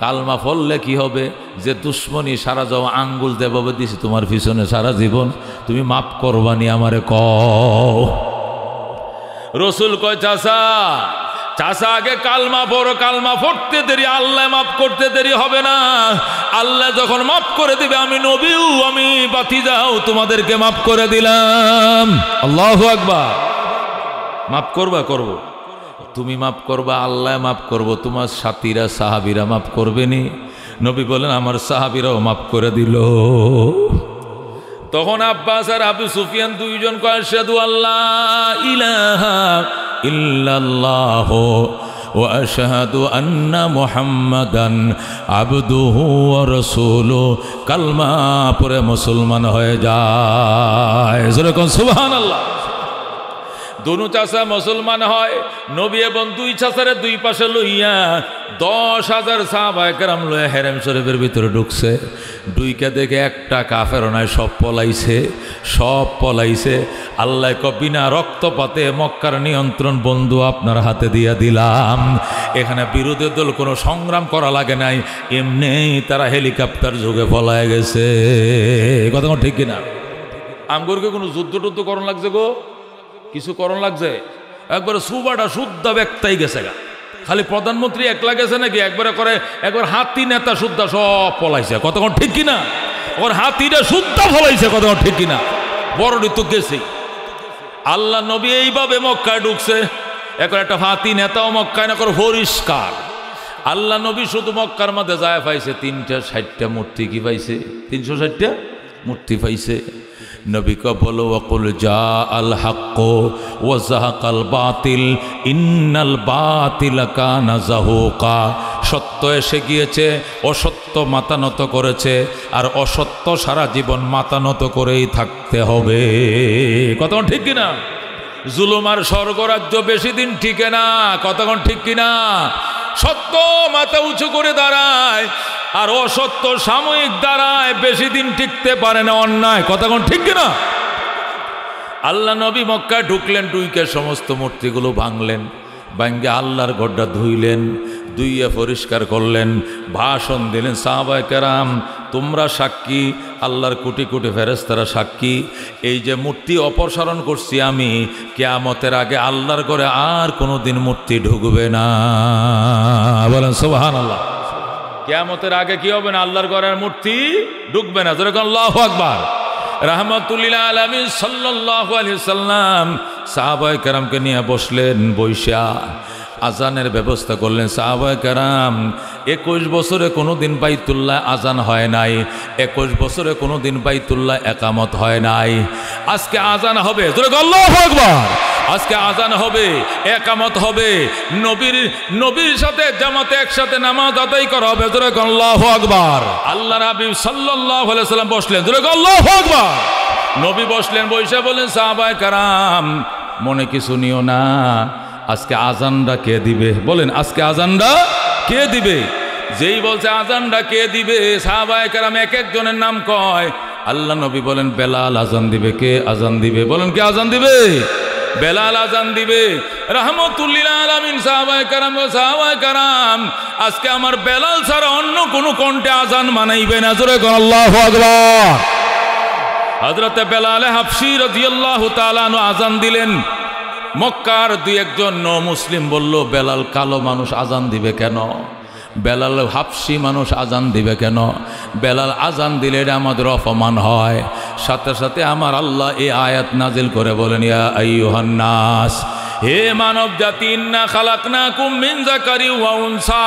কালমা পড়লে কি হবে? যে দুশ্মনী সারা যাও আঙ্গুল দেবাবে দিছি তোমার পিছনে সারা জীবন, তুমি মাফ করবানি আমারে কও। রসুল কয় চাচা চাচা আগে কালমা পড়ো, কালমা পড়তে দেরি আল্লাহ মাফ করতে দেরি হবে না। আল্লাহ যখন মাফ করে দিবে, আমি নবীও আমি বাতিজাও তোমাদেরকে মাফ করে দিলাম। আল্লাহু আকবার। মাফ করবা? করব। তুমি মাফ করবা, আল্লাহ মাফ করব, তোমার সাথীরা সাহাবীরা মাফ করবেনি? নবী বলেন আমার সাহাবীরাও মাফ করে দিল। তখন আব্বাস আর আবু সুফিয়ান দুইজন কয় আশহাদু আল্লাহ ইলাহা ইল্লাল্লাহ ওয়া আশহাদু আন্না মুহাম্মাদান আবদুহু ওয়া রাসূলুহু। কালমা পড়ে মুসলমান হয়ে যায়। যেরকম সুবহানাল্লাহ। দুনু চাচা মুসলমান হয়। নবী এবং দুই চাচারে দুই পাশে লইয়া 10,000 সাহাবায়ে কেরাম লইয়া হেরেম শরীফের ভিতরে ঢুকছে। দুইকে দেখে একটা কাফের নয়, সব পলাইছে, সব পলাইছে। আল্লাহ বিনা রক্তপাতে মক্কার নিয়ন্ত্রণ বন্ধু আপনার হাতে দিয়ে দিলাম। এখানে বিরোধী দল কোনো সংগ্রাম করা লাগে নাই, এমনি তারা হেলিকপ্টার যুগে পলায় গেছে। কথা ঠিক কিনা? আমগরকে কোনো যুদ্ধ টুদ্ধ করণ লাগছে গো? কিছু করণ লাগছে? একবারে সুবাটা শুদ্ধা ব্যক্তাই গেছে গা। খালি প্রধানমন্ত্রী একলা গেছে নাকি? একবারে করে একবার হাতি নেতা শুদ্ধা সব পলাইছে। কতক্ষণ ঠিক কিনা? ওর হাতিটা শুদ্ধা ফলাইছে। কতক্ষণ ঠিক কিনা? বড়ডি তো গেছে। আল্লাহ নবী এইভাবে মক্কায় ঢুকছে। এখন একটা হাতি নেতাও মক্কায় না করে পরিষ্কার। আল্লাহ নবী শুধু মক্কার মধ্যে যায় পাইছে 360টা মূর্তি। কি পাইছে? 360টা মূর্তি পাইছে। নবী কা বলো ওয়াকুল জা আল হক ওয়া যাহাকাল বাতিল ইন্নাল বাতিলা কানা যাহুকা। সত্য এসে গিয়েছে, অসত্য মাথা নত করেছে, আর অসত্য সারা জীবন মাথা নত করেই থাকতে হবে। কতক্ষণ ঠিক কিনা? জুলুম আর স্বর্গরাজ্য বেশি দিন টিকে না। কতক্ষণ ঠিক কিনা? সত্য মাথা উঁচু করে দাঁড়ায়, আর অসত্য সাময়িক দাঁড়ায়, বেশি দিন টিকতে পারে না অন্যায়। কতক্ষণ ঠিক কিনা? আল্লাহ নবী মক্কায় ঢুকলেন, ঢুকে সমস্ত মূর্তিগুলো ভাঙলেন, ভাঙ্গে আল্লাহর ঘরটা ধুইলেন, ধুইয়া পরিষ্কার করলেন, ভাষণ দিলেন। সাহাবায়ে কেরাম তোমরা সাক্ষী, আল্লাহর কোটি কোটি ফেরেশতারা সাক্ষী, এই যে মূর্তি অপসারণ করছি আমি, কিয়ামতের আগে আল্লাহর ঘরে আর কোনোদিন মূর্তি ঢুকবে না। বলেন সুবহানাল্লাহ। কিয়ামতের আগে কি হবে না? আল্লাহর ঘরের মূর্তি ঢুকবে না। যেরকম আল্লাহু আকবার। রাহমাতুল্লিল আলামিন সাল্লাল্লাহু আলাইহি সাল্লাম সাহাবায়ে কেরামকে নিয়ে বসলেন, বৈশা আজানের ব্যবস্থা করলেন। সাহাবায়ে কেরাম 21 বছরে কোনোদিন বাইতুল্লাহ আজান হয় নাই, 21 বছরে কোনোদিন বাইতুল্লাহ একামত হয় নাই। আজকে আজান হবে, আল্লাহু আকবার। আজকে আজান হবে, একামত হবে, নবীর সাথে জামাতে একসাথে নামাজ আদায় করা হবে, আল্লাহু আকবার। আল্লাহ হাবিব সাল্লাল্লাহু আলাইহি সাল্লাম বসলেন, আল্লাহু আকবার। নবী বসলেন, বৈশা বলেন সাহাবায়ে কেরাম মনে কিছু নিও না, আজকে আজানটা কে দিবে? বলেন আজকে আজানটা কে দিবে? যেই বলছে আজানটা কে দিবে, সাহাবায়ে কেরাম এক একজনের নাম কয়। আল্লাহ নবী বলেন বেলাল আজান দিবে। কে আজান দিবে? বলেন কে আজান দিবে? বেলাল আজান দিবে। রাহমাতুল্লিল আলামিন সাহাবায়ে কেরাম আজকে আমার বেলাল ছাড়া অন্য কোন কণ্ঠে আজান মানাইবে না, জোরে কোন আল্লাহু আকবার। হযরত বেলাল হাবশী রাদিয়াল্লাহু তাআলা আনহু আজান দিলেন। মক্কার দুই একজন মুসলিম বলল, বেলাল কালো মানুষ আজান দিবে কেন? বেলাল হাবশী মানুষ আজান দিবে কেন? বেলাল আজান দিলে এটা আমাদের অপমান হয়। সাথে সাথে আমার আল্লাহ এই আয়াত নাজিল করে বলেন, ইয়া আইয়ুহান নাস, হে মানব জাতি, ইন্না খালাকনাকুম মিন যাকারিন ওয়া উনসা,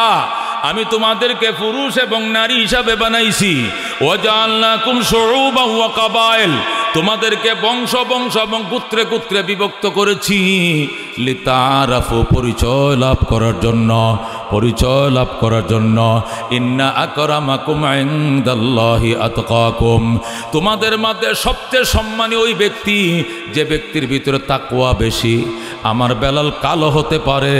আমি তোমাদেরকে পুরুষ এবং নারী হিসাবে বানাইছি। ওয়া জাআলনাকুম শুউবান ওয়া কাবাইল, তোমাদেরকে বংশ বংশ এবং গোত্রে গোত্রে বিভক্ত করেছি। লিতারাফু, পরিচয় লাভ করার জন্য, পরিচয় লাভ করার জন্য। ইন্না আকরামাকুম ইনদাল্লাহি আতকাকুম, তোমাদের মধ্যে সবচেয়ে সম্মানী ওই ব্যক্তি যে ব্যক্তির ভিতরে তাকওয়া বেশি। আমার বেলাল কালো হতে পারে,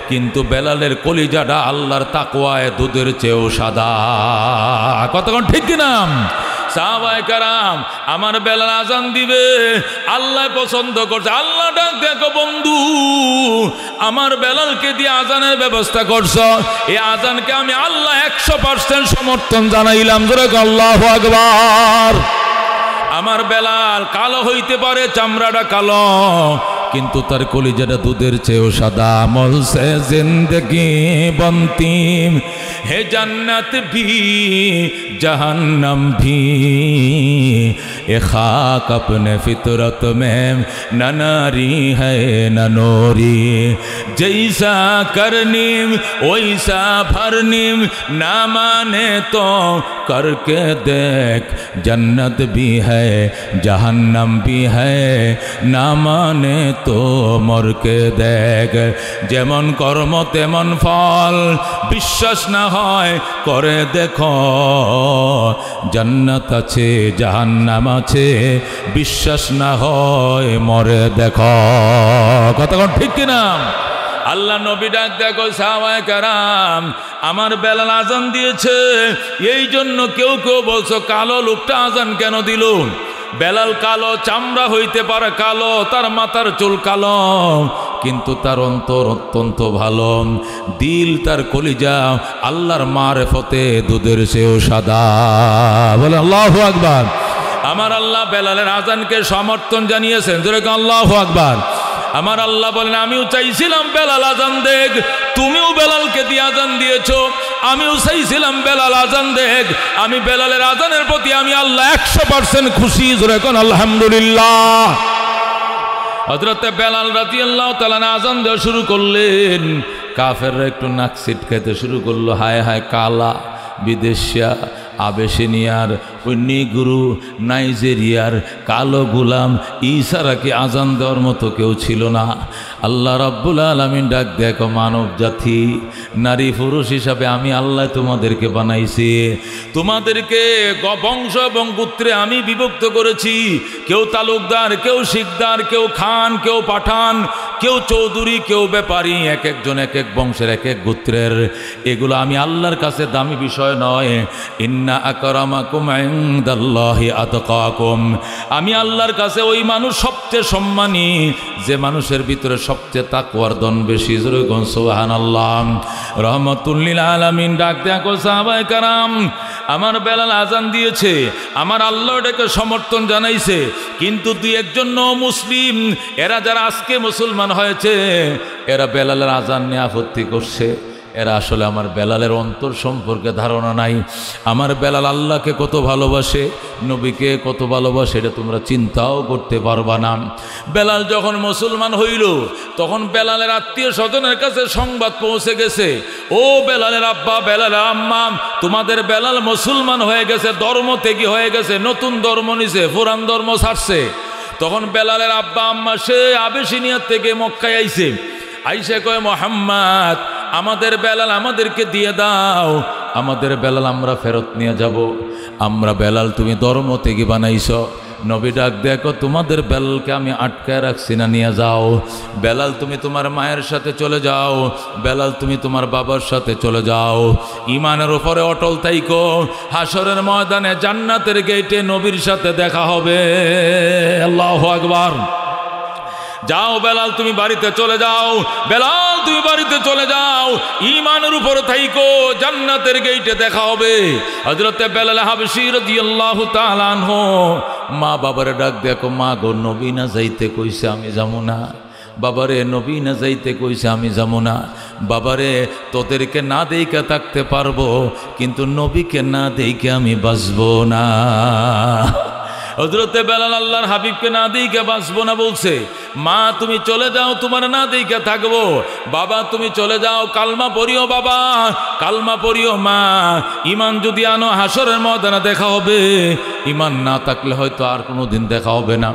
কিন্তু বেলালের কলিজাটা আল্লাহর তাকওয়ায় দুধের চেয়েও সাদা। কতক্ষণ ঠিক কিনা? সাহাবায়ে কেরাম আমার বেলাল আজান দিবে, আল্লাহ পছন্দ করছে। আল্লাহ ডাক দেখো বন্ধু, আমার বেলালকে দিয়ে আজানের ব্যবস্থা করছ, এই আজানকে আমি আল্লাহ 100% সমর্থন জানাইলাম, জোরে আল্লাহু আকবার। আমার বেলাল কালো হইতে পারে, চামড়াটা কালো, কিন্তু তার কলিজাটা দুধের চেয়েও সাদা। মলসে জিন্দগি বন্তিম হে জান্নাত ভি जहन्नम भी ये खाक अपने फितरत में न नारी है न नोरी जैसा करनीम वैसा भरनीम ना माने तो करके देख जन्नत भी है जहन्नम भी है ना माने तो मर के देख जेमन कर्म तेमन फल विश्वास ना হয় করে দেখো জান্নাত আছে জাহান্নাম আছে বিশ্বাস না হয় মরে দেখো কতক্ষণ ঠিক কিনা আল্লাহ নবী ডাক দেখো সাহাবায়ে কেরাম আমার বেলাল আজান দিয়েছে এই জন্য কেউ কেউ বলছো কালো লোকটা আজান কেন দিল বেলাল কালো চামড়া হইতে পারে কালো তার মাথার চুল কালো কিন্তু তার অন্তর অত্যন্ত ভালো দিল তার কলিজা আল্লাহর মারফতে দুধের চেয়েও সাদা বলে আল্লাহু আকবার আমার আল্লাহ বেলালের আজানকে সমর্থন জানিয়েছেন জোরে আল্লাহু আকবার আমার আল্লাহ বলেন আমিও চাইছিলাম বেলাল আজান দেখ তুমিও বেলালকে দিয়ে আজান দিয়েছো আমিও চাইছিলাম বেলাল আজান দেখ আমি বেলালের আজানের প্রতি আমি আল্লাহ 100% খুশি জোরে কোন আলহামদুলিল্লাহ হযরত বেলাল রাদিয়াল্লাহু তাআলা আজান দেওয়া শুরু করলেন কাফেররা একটু নাক ছিটকাতে শুরু করলো হায় হায় কালা বিদেশিয়া আবেশিনিয়ার ওই নিগুরু নাইজেরিয়ার কালো গোলাম ইসারা কি আজান দেওয়ার মতো কেউ ছিল না আল্লাহ রাব্বুল আলামিন ডাক দেখো মানব জাতি নারী পুরুষ হিসাবে আমি আল্লাহ তোমাদেরকে বানাইছি তোমাদেরকে বংশ এবং গোত্রে আমি বিভক্ত করেছি কেউ তালুকদার কেউ শিকদার কেউ খান কেউ পাঠান কেউ চৌধুরী কেউ ব্যাপারী এক একজন এক এক বংশের এক এক গোত্রের এগুলো আমি আল্লাহর কাছে দামি বিষয় নয় ইন্না আকরামাকুম ইনদাল্লাহি আতকাকুম আমি আল্লাহর কাছে ওই মানুষ সবচেয়ে সম্মানী যে মানুষের ভিতরে সবচেয়ে তাকওয়ার ধন বেশি জোরে কোন সুবহানাল্লাহ রাহমাতুল লিল আলামিন ডাক দেখো সাহাবায়ে কেরাম আমার বেলাল আজান দিয়েছে আমার আল্লাহ এটাকে সমর্থন জানাইছে কিন্তু দুই একজন মুসলিম এরা যারা আজকে মুসলমান হয়েছে এরা বেলালের আজান নিয়ে আপত্তি করছে এরা আসলে আমার বেলালের অন্তর সম্পর্কে ধারণা নাই। আমার বেলাল আল্লাহকে কত ভালোবাসে, নবীকে কত ভালোবাসে, এটা তোমরা চিন্তাও করতে পারবা না। বেলাল যখন মুসলমান হইল তখন বেলালের আত্মীয় স্বজনের কাছে সংবাদ পৌঁছে গেছে, ও বেলালের আব্বা, বেলালের আম্মা, তোমাদের বেলাল মুসলমান হয়ে গেছে, ধর্ম থেকে হয়ে গেছে, নতুন ধর্ম নিছে, পুরান ধর্ম ছাড়ছে। তখন বেলালের আব্বা আম্মা সে আবেশিনিয়া থেকে মক্কায় আইছে, আইসে কয়, মোহাম্মদ, আমাদের বেলাল আমাদেরকে দিয়ে দাও, আমাদের বেলাল আমরা ফেরত নিয়ে যাব। আমরা বেলাল তুমি ধর্ম থেকে বানাইছ। নবী ডাক দেখো, তোমাদের বেলালকে আমি আটকায় রাখছি না, নিয়ে যাও। বেলাল তুমি তোমার মায়ের সাথে চলে যাও, বেলাল তুমি তোমার বাবার সাথে চলে যাও, ইমানের উপরে অটল থাইকো, হাসরের ময়দানে জান্নাতের গেটে নবীর সাথে দেখা হবে। আল্লাহু আকবার। যাও বেলাল তুমি বাড়িতে চলে যাও, বেলাল তুমি বাড়িতে চলে যাও, ঈমানের উপর থাইকো, জান্নাতের গেটে দেখা হবে। হযরতে বেলাল হাবশী রাদিয়াল্লাহু তাআলা আনহু মা বাবারে ডাক দেখো, মা গো, নবী না যাইতে কইছে আমি যাবো না। বাবারে, নবী না যাইতে কইছে আমি যাবো না। বাবারে, তোদেরকে না দেইকা থাকতে পারবো, কিন্তু নবীকে না দেইকে আমি বাঁচবো না। হযরতে বেলাল আল্লাহর হাবিবকে না দেইকে বাঁচবো না বলছে। মা তুমি চলে যাও, তোমার না দেইকে থাকবো। বাবা তুমি চলে যাও, কালমা পড়িও বাবা, কালমা পড়িও মা, ইমান যদি আনো হাসরের ময়দানে দেখা হবে, ইমান না থাকলে হয়তো আর কোনো দিন দেখা হবে না।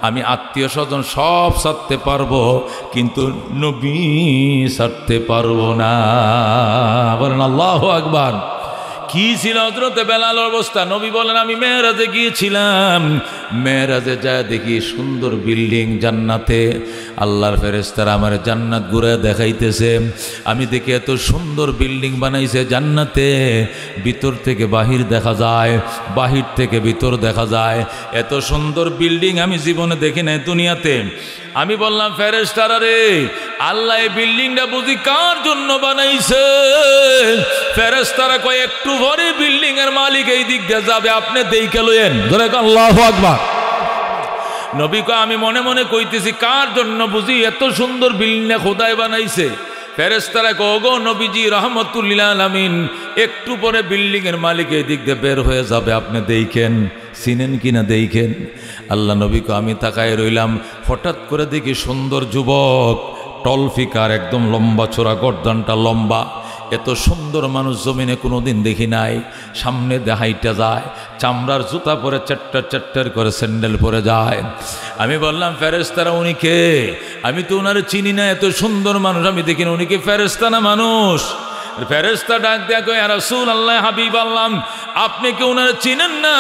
আমি আত্মীয় স্বজন সব ছাড়তে পারবো, কিন্তু নবী ছাড়তে পারবো না। বলেন আল্লাহু আকবার। কি ছিল হযরতে বেলালের অবস্থা? নবী বলেন, আমি মেরাজে গিয়েছিলাম, মেরাজে যায় দেখি সুন্দর বিল্ডিং জান্নাতে, আল্লাহর ফেরেশতারা আমার জান্নাত ঘুরে দেখাইতেছে। আমি দেখি এত সুন্দর বিল্ডিং বানাইছে জান্নাতে, ভিতর থেকে বাহির দেখা যায়, বাহির থেকে ভিতর দেখা যায়। এত সুন্দর বিল্ডিং আমি জীবনে দেখি নাই দুনিয়াতে। আমি বললাম, ফেরেশতারা রে, আল্লাহ এই বিল্ডিংটা বুঝি কার জন্য বানাইছে? ফেরেশতারা কয়, একটু পরে বিল্ডিং এর মালিক এই দিক দিয়ে যাবে, আপনি দেইখা লইয়েন। ধরে আল্লাহু আকবার। নবী কয়, আমি মনে মনে কইতেছি, কার জন্য বুঝি এত সুন্দর বিল্ডিং খোদাই বানাইছে? ফেরেশতারা কয়, গো নবীজি রাহমাতুল লিল আলামিন, একটু পরে বিল্ডিং এর মালিক এই দিক দিয়ে বের হয়ে যাবে, আপনি দেইখেন, চিনেন কিনা দেইখেন। আল্লাহ নবী কয়, আমি তাকায় রইলাম। হঠাৎ করে দেখি সুন্দর যুবক, টলফিকার, একদম লম্বা চোরা, গর্দানটা লম্বা, এত সুন্দর মানুষ জমিনে কোনোদিন দেখি নাই। সামনে দেখাইটা যায়, চামড়ার জুতা পরে চাট্টার চাট্টার করে স্যান্ডেল পরে যায়। আমি বললাম, ফেরেশতারা উনি কে? আমি তো ওনারে চিনি না, এত সুন্দর মানুষ আমি দেখি না, উনি কি ফেরেশতা না মানুষ? ফেরেশতা ডাক দেয়া কয়, ইয়া রাসূলুল্লাহ, হাবিব আল্লাহ, আপনি কি ওনারে চিনেন না?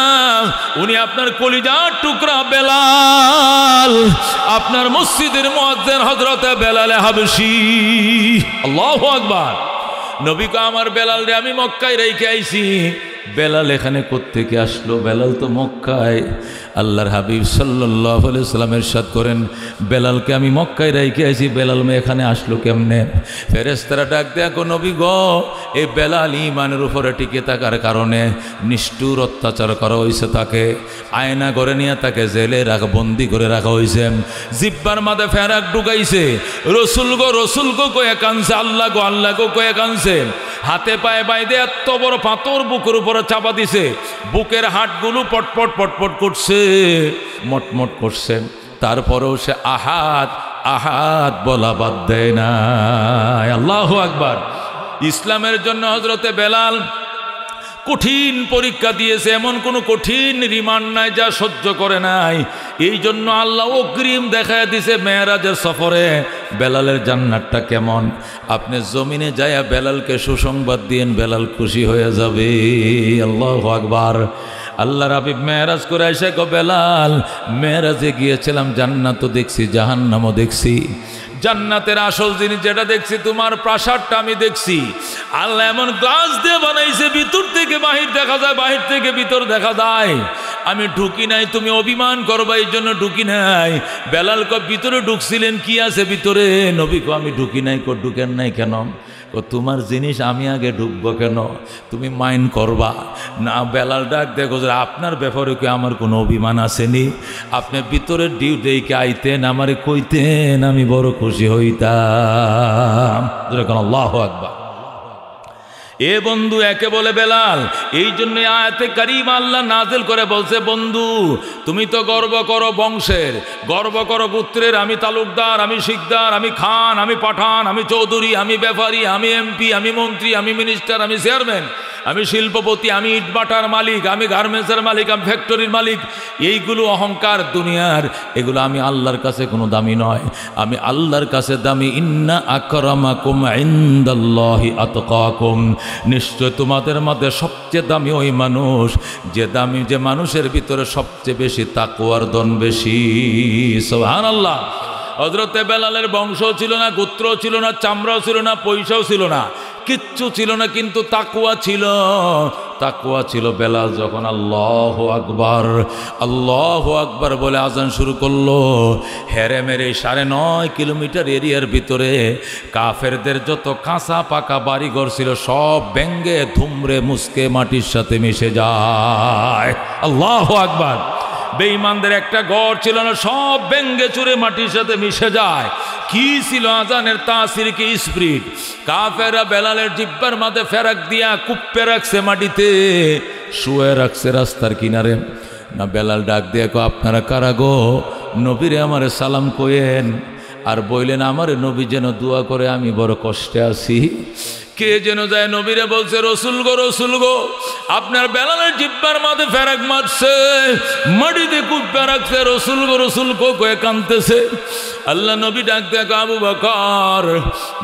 উনি আপনার কলিজার টুকরা বেলাল, আপনার মসজিদের মুয়াজ্জিন হযরতে বেলাল হাবশী। আল্লাহু আকবার। নবী কয়, আমার বেলাল রে আমি মক্কায় রেখে আইছি। বেলাল এখানে কোত্থেকে আসলো? বেলাল তো মক্কায়। আল্লাহর হাবিব সাল্লাল্লাহু আলাইহি ওয়াসাল্লাম ইরশাদ করেন, বেলালকে আমি মক্কায় রেখে আইছি, বেলাল এখানে আসলো কেমনে? ফেরেশতারা ডাক দেয়া কো, নবী গো, এই বেলাল ঈমানের উপরে টিকে থাকার কারণে নিষ্ঠুর অত্যাচার করা হয়েছে, তাকে আয়না করে নিয়ে তাকে জেলে রাখা, বন্দি করে রাখা হয়েছে, জিব্বার মাঝে ফেরাক ঢুকাইছে, রসুল গো কয়ে কানছে, আল্লাহ গো কয়ে কানছে, হাতে পায়ে বাইদে এত বড় পাথর বুকের উপরে চাপা দিছে, বুকের হাটগুলো পটপট পটপট করছে, মটমট করছে। তারপরেও সে আহাত বলা বাদ দেয় না। আল্লাহু আকবার। ইসলামের জন্য হযরতে বেলাল কঠিন পরীক্ষা দিয়েছে, এমন কোনো কঠিন রিমান্ড নাই যা সহ্য করে নাই। এই জন্য আল্লাহ অগ্রিম দেখায় দিছে মেরাজের সফরে বেলালের জান্নাতটা কেমন। আপনি জমিনে যায়া বেলালকে সুসংবাদ দিয়েন, বেলাল খুশি হয়ে যাবে। আল্লাহু আকবার। আল্লাহর হাবিব মেরাজ করে এসে গো, বেলাল, মেরাজে গিয়েছিলাম, জান্নাতও দেখছি, জাহান্নামও দেখছি। জান্নাতের আসল জিনিস যেটা দেখছি, তোমার প্রাসাদটা আমি দেখছি। আল্লাহ এমন গ্লাস দিয়ে বানাইছে, ভিতর থেকে বাহির দেখা যায়, বাহির থেকে ভিতর দেখা যায়। আমি ঢুকি নাই, তুমি অভিমান করবা এই জন্য ঢুকি নাই। বেলাল কয়, ভিতরে ঢুকছিলেন, কি আছে ভিতরে? নবী কয়, আমি ঢুকি নাই। ঢুকেন নাই কেন? তোমার জিনিস আমি আগে ঢুকবো কেন? তুমি মাইন্ড করবা না? বেলাল ডাক দেখো, আপনার ব্যাপারে কি আমার কোনো অভিমান আসেনি? আপনি ভিতরের ডিউটিকে আইতেন, আমারে কইতেন, আমি বড় খুশি হইতাম। আল্লাহু আকবার। এ বন্ধু একে বলে বেলাল। এই জন্য আয়াতে কারিমা আল্লাহ নাজিল করে বলছে, বন্ধু তুমি তো গর্ব করো বংশের, গর্ব করো গোত্রের, আমি তালুকদার, আমি শিকদার, আমি খান, আমি পাঠান, আমি চৌধুরী, আমি ব্যাপারী, আমি এমপি, আমি মন্ত্রী, আমি মিনিস্টার, আমি চেয়ারম্যান, আমি শিল্পপতি, আমি ইটবাটার মালিক, আমি গার্মেন্টসের মালিক, আমি ফ্যাক্টরির মালিক। এইগুলো অহংকার দুনিয়ার, এগুলো আমি আল্লাহর কাছে কোনো দামি নয়। আমি আল্লাহর কাছে দামি। ইন্না আকরামাকুম ইনদাল্লাহি আতকাকুম, নিশ্চয় তোমাদের মধ্যে সবচেয়ে দামি ওই মানুষ যে মানুষের ভিতরে সবচেয়ে বেশি তাকওয়ার ধন বেশি। সুবহানাল্লাহ। হযরতে বেলালের বংশ ছিল না, গোত্র ছিল না, চামড়াও ছিল না, পয়সাও ছিল না, কিচ্ছু ছিল না, কিন্তু তাকওয়া ছিল। তাকওয়া ছিল। বেলাল যখন আল্লাহু আকবার, আল্লাহু আকবার বলে আজান শুরু করলো, হেরেমের এই 9.5 কিলোমিটার এরিয়ার ভিতরে কাফেরদের যত কাঁচা পাকা বাড়িঘর ছিল সব ভেঙ্গে ধুমরে মুসকে মাটির সাথে মিশে যায়। আল্লাহু আকবার। বেঈমানদের একটা ঘর ছিল না, সব ভেঙ্গে চুরে মাটির সাথে মিশে যায়। কি ছিল আজানের তাসির, কি স্পিরিট! কাফেররা বেলালের জিব্বার মাঝে ফেরাক দিয়া কুপ্পে রাখছে, মাটিতে শুয়ে রাখছে রাস্তার কিনারে। না বেলাল ডাক দিয়ে কো, আপনারা কারা গো? নবীরে আমারে সালাম কইেন, আর বললেন আমারে নবী যেন দোয়া করে, আমি বড় কষ্টে আছি। কে যেন যায় নবীরে বলছে, রসুল গো আপনার বেলালের জিব্বার মাঝে ফেরাক মারছে, মাটিতে কুপ্পে রাখছে, রসুল গো কয়ে কাঁদতেছে। আল্লাহ নবী ডাক দেখো, আবু বকর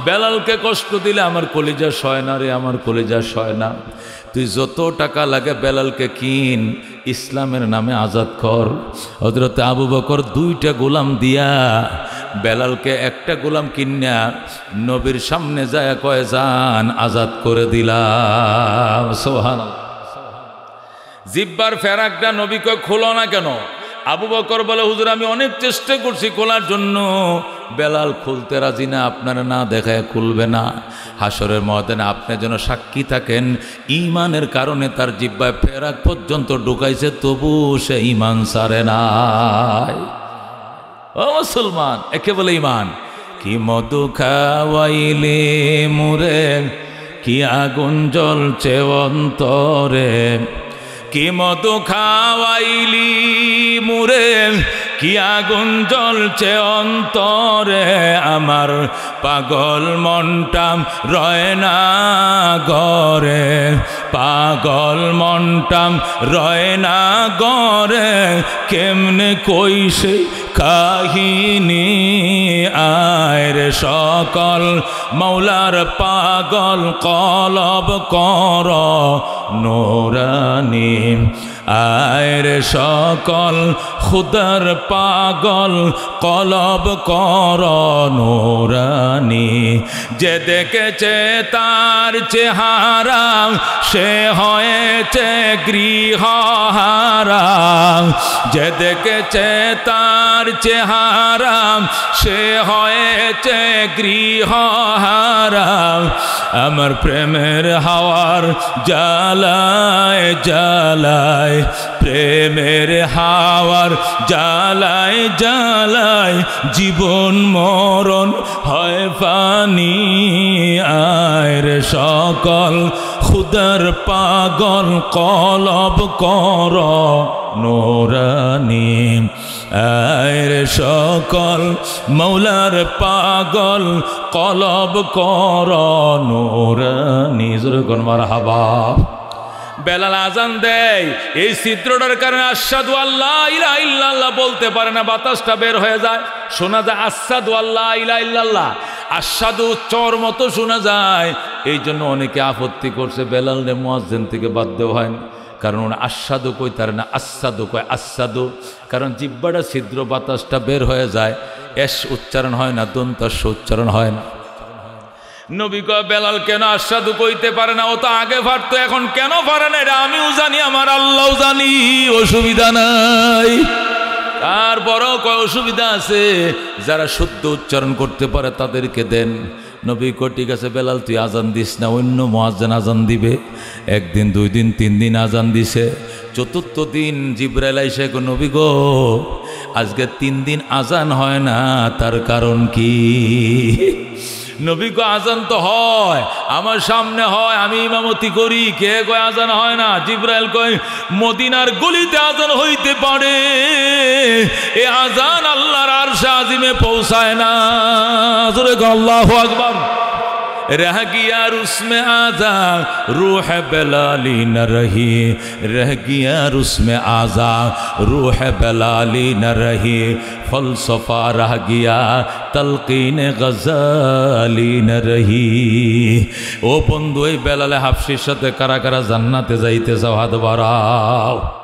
বেলালকে কষ্ট দিলে আমার কলিজা সয় না রে, আমার কলিজা সয় না। তুই যত টাকা লাগে বেলালকে কিন, ইসলামের নামে আজাদ কর। হযরতে আবু বকর 2টা গোলাম দিয়া বেলালকে একটা গোলাম কিনা নবীর সামনে যায় কয়, যান আজাদ করে দিলাম। সুবহানাল্লাহ। জিব্বার ফেরাকটা নবী কয়, খোলো না কেন? আবু বকর বলে, হুজুর আমি অনেক চেষ্টা করছি খোলার জন্য, বেলাল খুলতে রাজি না, আপনারা না দেখায় খুলবে না। হাসরের ময়দানে আপনি যেন সাক্ষী থাকেন, ঈমানের কারণে তার জিব্বায় ফেরাক পর্যন্ত ঢুকাইছে, তবু সে ঈমান ছাড়ে নাই। ও মুসলমান, একে বলে ঈমান। কি মধু খাওয়াইলে মুরে, কি আগুন জ্বলছে অন্তরে, কি মধু খাওয়াইলি মুরে, কি আগুন জ্বলছে অন্তরে, আমার পাগল মনটা রয় না ঘরে, পাগল মনটা রয় না ঘরে, কেমনে কইছে কাহিনী আয়ের সকল মৌলার পাগল কলব কর নোরানি, আয়ের সকল খুদার পাগল কলব কর নোরানি। যে দেখেছে তার চেহারা সে হয়েছে গৃহহারা, যে দেখেছে তার চেহারা সে হয়েছে গৃহহারা, আমার প্রেমের হাওয়ার জ্বালায় জ্বালায়, প্রেমের হাওয়ার জ্বালায় জ্বালায়, জীবন মরণ হয় পানি, আয়ের সকল খুদার পাগল কলব কর নোরানি, আয়ের সকল মৌলার পাগল কলব কর নোরানি। জোরে মারহাবা। বেলাল আজান দেয়, এই ছিদ্রটার কারণে আশহাদু আল্লাহ ইলাহা ইল্লাল্লাহ বলতে পারে না, বাতাসটা বের হয়ে যায়, শোনা যায় আশহাদু আল্লাহ ইলাহা ইল্লাল্লাহ, আশহাদু চর মতো শোনা যায়। এই জন্য অনেকে আপত্তি করছে বেলালকে মুয়াজ্জিন থেকে বাদ দেওয়া হয় না, কারণ ওরা আশহাদু কইতে পারে না, আশহাদু কয় আশহাদু, কারণ জিহ্বাটা ছিদ্র, বাতাসটা বের হয়ে যায়, এস উচ্চারণ হয় না, দন্তাস্য উচ্চারণ হয় না। নবী কয়, বেলাল কেন আশহাদু কইতে পারে না? ও তো আগে পারতো, এখন কেন পারে না? এটা আমিও জানি, আমার আল্লাহও জানি, অসুবিধা নাই। তারপরও কয় অসুবিধা আছে, যারা শুদ্ধ উচ্চারণ করতে পারে তাদেরকে দেন। নবী কয়, ঠিক আছে বেলাল তুই আজান দিস না, অন্য মুয়াজ্জিন আজান দিবে। 1 দিন 2 দিন 3 দিন আজান দিছে। 4র্থ দিন জিবরাইল আইসা কয়, নবী গো আজকে 3 দিন আজান হয় না, তার কারণ কি? নবী কয় আজান তো হয়, আমার সামনে হয়, আমি ইমামতি করি। কে কয় আজান হয় না? জিবরাইল কয় মদিনার গলিতে আজান হইতে পারে, এ আজান আল্লাহর আরশে আজিমে পৌঁছায় না। জোরে কও আল্লাহু আকবার। रह गया उसमें आज़ाद रूह बेलाली न रही, रह गया उसमें आज़ाद रूह बेलाली न रही, फलसफा रह गया तलकीन गज़ाली न रही। ओ बंधु, बेलाले हाफसिर साथे कारा कारा জান্নাতে যাইতে চাও? হাত বাড়াও।